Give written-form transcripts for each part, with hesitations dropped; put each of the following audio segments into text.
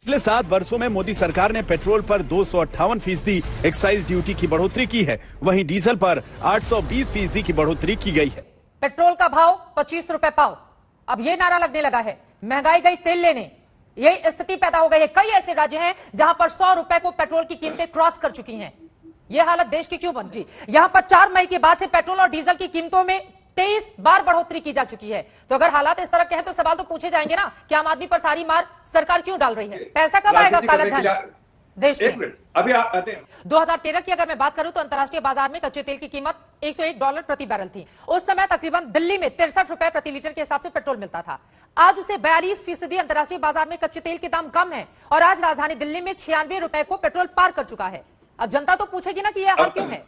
पिछले 7 वर्षों में मोदी सरकार ने पेट्रोल पर 258% एक्साइज ड्यूटी की बढ़ोतरी की है, वहीं डीजल पर 820% की बढ़ोतरी की गई है। पेट्रोल का भाव 25 रुपए पाव। अब ये नारा लगने लगा है, महंगाई गई तेल लेने। ये स्थिति पैदा हो गई है। कई ऐसे राज्य हैं जहां पर 100 रुपए को पेट्रोल की कीमतें क्रॉस कर चुकी हैं। ये हालत देश की क्यों बन गई? यहां पर 4 मई के बाद से पेट्रोल और डीजल की कीमतों में 23 बार बढ़ोतरी की जा चुकी है। तो अगर हालात इस तरह के हैं तो सवाल तो पूछे जाएंगे ना कि आम आदमी पर सारी मार सरकार क्यों डाल रही है? पैसा कब आएगा काला धन देश में? अभी 2013 की अगर मैं बात करूं तो अंतर्राष्ट्रीय बाजार में कच्चे तेल की कीमत $101 प्रति बैरल थी। उस समय तकरीबन दिल्ली में 63 रुपए प्रति लीटर के हिसाब से पेट्रोल मिलता था। आज उसे 42% अंतर्राष्ट्रीय बाजार में कच्चे तेल के दाम कम है और आज राजधानी दिल्ली में 96 रुपए को पेट्रोल पार कर चुका है। अब जनता तो पूछेगी ना कि यह हाल क्यों है?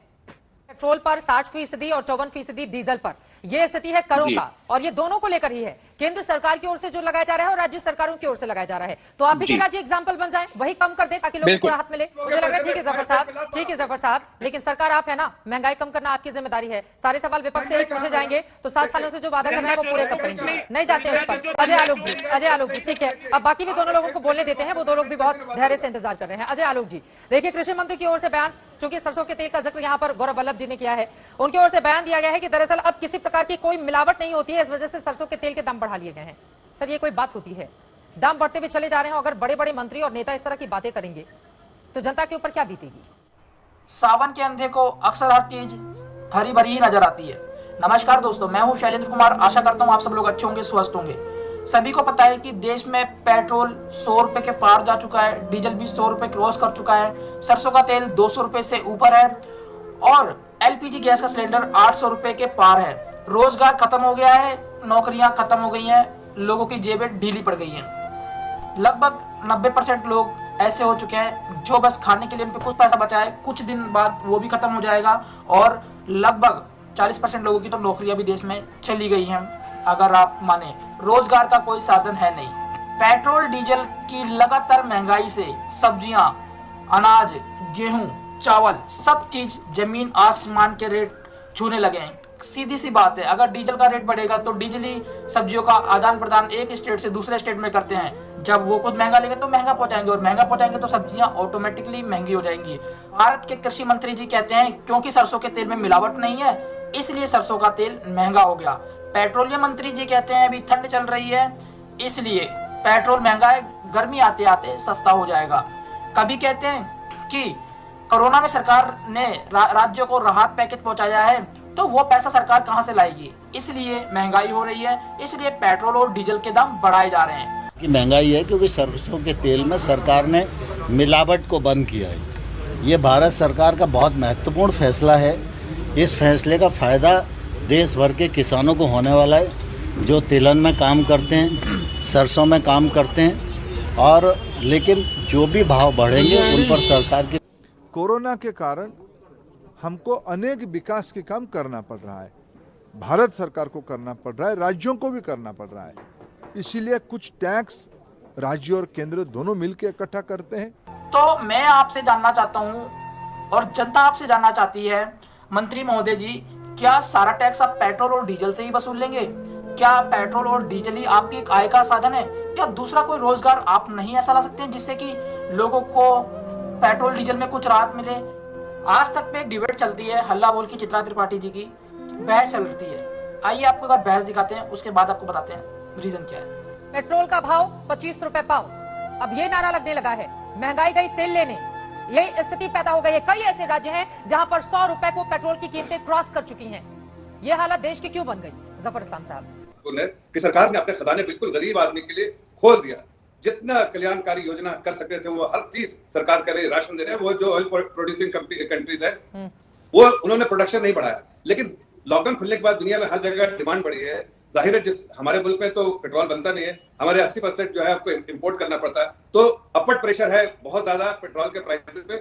पेट्रोल पर 60% और 54% डीजल पर यह स्थिति है करों का, और ये दोनों को लेकर ही है। केंद्र सरकार की ओर से जो लगाया जा रहा है और राज्य सरकारों की ओर से लगाया जा रहा है। तो आप भी राज्य एग्जाम्पल बन जाए, वही कम कर दे ताकि लोगों को राहत मिले। मुझे लग रहा है ठीक है जफर साहब, ठीक है जफर साहब, लेकिन सरकार आप है ना, महंगाई कम करना आपकी जिम्मेदारी है। सारे सवाल विपक्ष से पूछे जाएंगे तो 7 सालों से जो वादा कर रहे हैं वो पूरे कब करेंगे? नहीं जाते हैं उस पर। अजय आलोक जी, ठीक है, अब बाकी भी दोनों लोगों को बोलने देते हैं। वो दो लोग भी बहुत धैर्य से इंतजार कर रहे हैं। अजय आलोक जी, देखिए कृषि मंत्री की ओर से बयान, चूंकि सरसों के तेल का जिक्र यहाँ पर गौरव वल्लभ जी ने किया है, उनकी ओर से बयान दिया गया है कि दरअसल अब किसी प्रकार की कोई मिलावट नहीं होती है, इस वजह से सरसों के तेल के दाम बढ़ा लिए गए हैं। सर ये कोई बात होती है? दाम बढ़ते हुए चले जा रहे हैं, अगर बड़े बड़े मंत्री और नेता इस तरह की बातें करेंगे तो जनता के ऊपर क्या बीतेगी? सावन के अंधे को अक्सर हर चीज हरी भरी ही नजर आती है। नमस्कार दोस्तों, मैं हूं शैलेंद्र कुमार। आशा करता हूं आप सब लोग अच्छे होंगे, स्वस्थ होंगे। सभी को पता है कि देश में पेट्रोल 100 रुपए के पार जा चुका है, डीजल भी 100 रुपए क्रॉस कर चुका है, सरसों का तेल 200 रुपए से ऊपर है और एलपीजी गैस का सिलेंडर 800 रुपए के पार है। रोजगार खत्म हो गया है, नौकरियां खत्म हो गई हैं, लोगों की जेबें ढीली पड़ गई हैं। लगभग 90% लोग ऐसे हो चुके हैं जो बस खाने के लिए उनपे कुछ पैसा बचा है, कुछ दिन बाद वो भी खत्म हो जाएगा और लगभग 40% लोगों की तो नौकरियां भी देश में चली गई हैं। अगर आप माने, रोजगार का कोई साधन है नहीं। पेट्रोल डीजल की लगातार महंगाई से सब्जियां, अनाज, गेहूं, चावल, सब चीज जमीन आसमान के रेट छूने लगे हैं। सीधी सी बात है, अगर डीजल का रेट बढ़ेगा तो डीजली सब्जियों का आदान प्रदान एक स्टेट से दूसरे स्टेट में करते हैं। जब वो खुद महंगा लेंगे तो महंगा पहुंचाएंगे और महंगा पहुंचाएंगे तो सब्जियां ऑटोमेटिकली महंगी हो जाएंगी। भारत के कृषि मंत्री जी कहते हैं क्योंकि सरसों के तेल में मिलावट नहीं है इसलिए सरसों का तेल महंगा हो गया। पेट्रोलियम मंत्री जी कहते हैं अभी ठंड चल रही है इसलिए पेट्रोल महंगा है, गर्मी आते आते सस्ता हो जाएगा। कभी कहते हैं कि कोरोना में सरकार ने राज्यों को राहत पैकेज पहुंचाया है तो वो पैसा सरकार कहां से लाएगी, इसलिए महंगाई हो रही है, इसलिए पेट्रोल और डीजल के दाम बढ़ाए जा रहे हैं। कि महंगाई है क्योंकि सरसों के तेल में सरकार ने मिलावट को बंद किया है। ये भारत सरकार का बहुत महत्वपूर्ण फैसला है। इस फैसले का फ़ायदा देश भर के किसानों को होने वाला है जो तिलहन में काम करते हैं, सरसों में काम करते हैं, और लेकिन जो भी भाव बढ़ेंगे उन पर सरकार की। कोरोना के कारण हमको अनेक विकास के काम करना पड़ रहा है। भारत सरकार को करना पड़ रहा है, राज्यों को भी करना पड़ रहा है। इसीलिए कुछ टैक्स राज्य और केंद्र दोनों मिलकर इकट्ठा करते हैं। तो मैं आपसे जानना चाहता हूं और जनता आपसे जानना चाहती है, मंत्री महोदय जी, क्या सारा टैक्स आप पेट्रोल और डीजल से ही वसूल लेंगे? क्या पेट्रोल और डीजल ही आपकी एक आय का साधन है? क्या दूसरा कोई रोजगार आप नहीं ऐसा ला सकते हैं जिससे कि लोगों को पेट्रोल डीजल में कुछ राहत मिले? आज तक पे एक डिबेट चलती है हल्ला बोल की, चित्रा त्रिपाठी जी की बहस चल रही है। आइए आपको अगर बहस दिखाते हैं, उसके बाद आपको बताते हैं रीजन क्या है। पेट्रोल का भाव 25 रुपए पाव। अब ये नारा लगने लगा है, महंगाई गई तेल लेने। ये स्थिति पैदा हो गई है। कई ऐसे राज्य हैं जहां पर 100 रुपए को पेट्रोल की कीमतें क्रॉस कर चुकी हैं। ये हालत देश की क्यों बन गई? जफर इस्लाम साहब, कि सरकार ने अपने खजाने बिल्कुल गरीब आदमी के लिए खोल दिया। जितना कल्याणकारी योजना कर सकते थे वो हर चीज सरकार करे। राशन दे रहे हैं, वो जो ऑयल प्रोड्यूसिंग कंट्रीज है वो उन्होंने प्रोडक्शन नहीं बढ़ाया, लेकिन लॉकडाउन खुलने के बाद दुनिया में हर जगह डिमांड बढ़ी है। जाहिर है जिस हमारे मुल्क में तो पेट्रोल बनता नहीं है, हमारे 80% जो है आपको इंपोर्ट करना पड़ता है, तो अपवर्ड प्रेशर है बहुत ज्यादा पेट्रोल के प्राइसेस पे,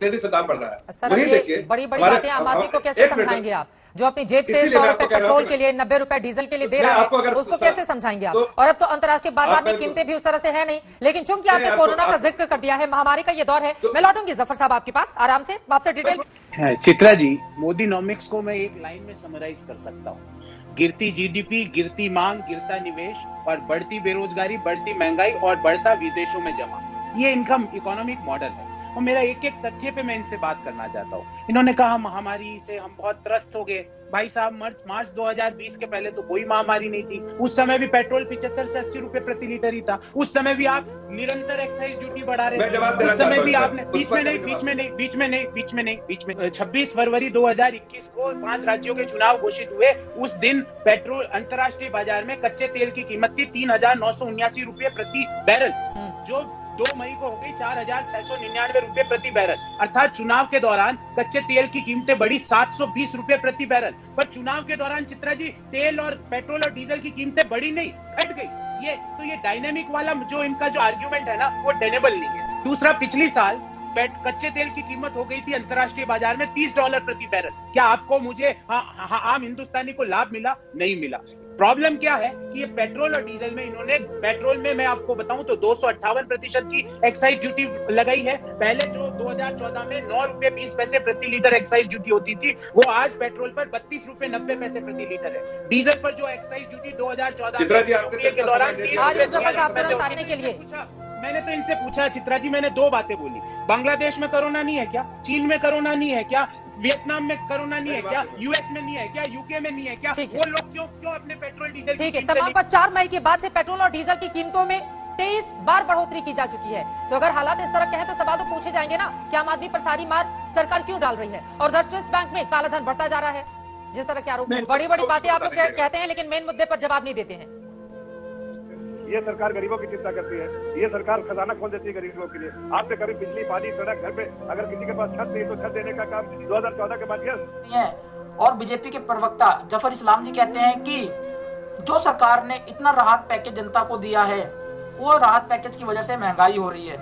तेजी से दाम बढ़ रहा है। वहीं देखिए बड़ी बड़ी बातें आम आदमी को कैसे समझाएंगे आप, जो अपनी जेब से 100 रुपए पेट्रोल के लिए 90 रुपए डीजल के लिए दे रहा है, उसको कैसे समझाएंगे आप? और अब तो अंतर्राष्ट्रीय बाजार में कीमतें भी उस तरह से है नहीं, लेकिन चूंकि आपने कोरोना का जिक्र कर दिया है, महामारी का ये दौर है, मैं लौटूंगी जफर साहब आपके पास आराम से, आपसे डिटेल। चित्रा जी, मोदीनॉमिक्स को मैं एक लाइन में समराइज कर सकता हूँ। गिरती जीडीपी, गिरती मांग, गिरता निवेश और बढ़ती बेरोजगारी, बढ़ती महंगाई और बढ़ता विदेशों में जमा। ये इनका इकोनॉमिक मॉडल है। और मेरा एक एक तथ्य पे मैं इनसे बात करना चाहता हूँ। इन्होंने कहा महामारी से हम बहुत त्रस्त हो गए। भाई साहब, मार्च 2020 के पहले तो कोई महामारी नहीं थी। उस समय भी पेट्रोल 75 से 80 रुपए प्रति लीटर ही था। उस समय भी आप निरंतर एक्साइज ड्यूटी बढ़ा रहे थे। उस समय भी आपने बीच में 26 फरवरी 2021 को 5 राज्यों के चुनाव घोषित हुए। उस दिन पेट्रोल अंतर्राष्ट्रीय बाजार में कच्चे तेल की कीमत थी 3,979 रुपए प्रति बैरल, जो 2 मई को हो गई 4,699 रुपए प्रति बैरल। अर्थात चुनाव के दौरान कच्चे तेल की कीमतें बढ़ी 720 रुपए प्रति बैरल। पर चुनाव के दौरान चित्रा जी तेल और पेट्रोल और डीजल की कीमतें बढ़ी नहीं, घट गई। ये डायनेमिक वाला जो इनका जो आर्ग्यूमेंट है ना, वो टेनेबल नहीं है। दूसरा, पिछली साल कच्चे तेल की कीमत हो गई थी अंतर्राष्ट्रीय बाजार में $30 प्रति बैरल। क्या आपको, मुझे, आम हिंदुस्तानी को लाभ मिला? नहीं मिला। प्रॉब्लम क्या है कि ये पेट्रोल और डीजल में इन्होंने, पेट्रोल में मैं आपको बताऊं तो 258% की एक्साइज ड्यूटी लगाई है। पहले जो 2014 में 9 रुपए 20 पैसे प्रति लीटर एक्साइज ड्यूटी होती थी, वो आज पेट्रोल पर 32 रुपए 90 पैसे प्रति लीटर है। डीजल पर जो एक्साइज ड्यूटी 2014 के दौरान मैंने तो इनसे पूछा, चित्रा जी, मैंने 2 बातें बोली। बांग्लादेश में कोरोना नहीं है क्या? चीन में कोरोना नहीं है क्या? वियतनाम में कोरोना नहीं है क्या? यूएस में नहीं है क्या? यूके में नहीं है क्या? वो लोग क्यों अपने पेट्रोल डीजल ठीक है, तमाम पर 4 मई के बाद से पेट्रोल और डीजल की कीमतों में 23 बार बढ़ोतरी की जा चुकी है। तो अगर हालात इस तरह के हैं तो सवाल तो पूछे जाएंगे ना कि आम आदमी पर सारी मार सरकार क्यों डाल रही है? और उधर स्विस बैंक में कालाधन बढ़ता जा रहा है। जिस तरह के आरोप, बड़ी बड़ी बातें आप लोग कहते हैं लेकिन मेन मुद्दे पर जवाब नहीं देते हैं। ये सरकार गरीबों की चिंता करती है। ये सरकार खजाना खोल देती है गरीबों के लिए। आपने कभी बिजली, पानी, सड़क, घर पे अगर किसी के पास छत नहीं तो छत देने का काम 2014 के बाद किया। और बीजेपी के प्रवक्ता जफर इस्लाम जी कहते हैं कि जो सरकार ने इतना राहत पैकेज जनता को दिया है, वो राहत पैकेज की वजह से महंगाई हो रही है।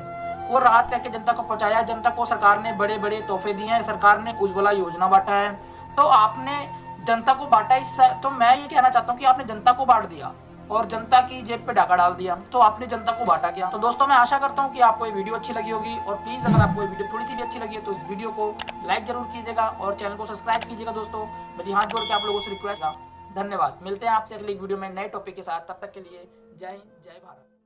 वो राहत पैकेज जनता को पहुंचाया, जनता को सरकार ने बड़े बड़े तोहफे दिए हैं, सरकार ने उज्ज्वला योजना बांटा है। तो आपने जनता को बांटा, इस तो मैं ये कहना चाहता हूँ कि आपने जनता को बांट दिया और जनता की जेब पे डाका डाल दिया, तो आपने जनता को बांटा क्या? तो दोस्तों, मैं आशा करता हूँ कि आपको ये वीडियो अच्छी लगी होगी। और प्लीज अगर आपको ये वीडियो थोड़ी सी भी अच्छी लगी है तो इस वीडियो को लाइक जरूर कीजिएगा और चैनल को सब्सक्राइब कीजिएगा। दोस्तों, मेरी हाथ जोड़ के आप लोगों से रिक्वेस्ट है। धन्यवाद। मिलते हैं आपसे अगली वीडियो में नए टॉपिक के साथ। तब तक के लिए जय हिंद, जय भारत।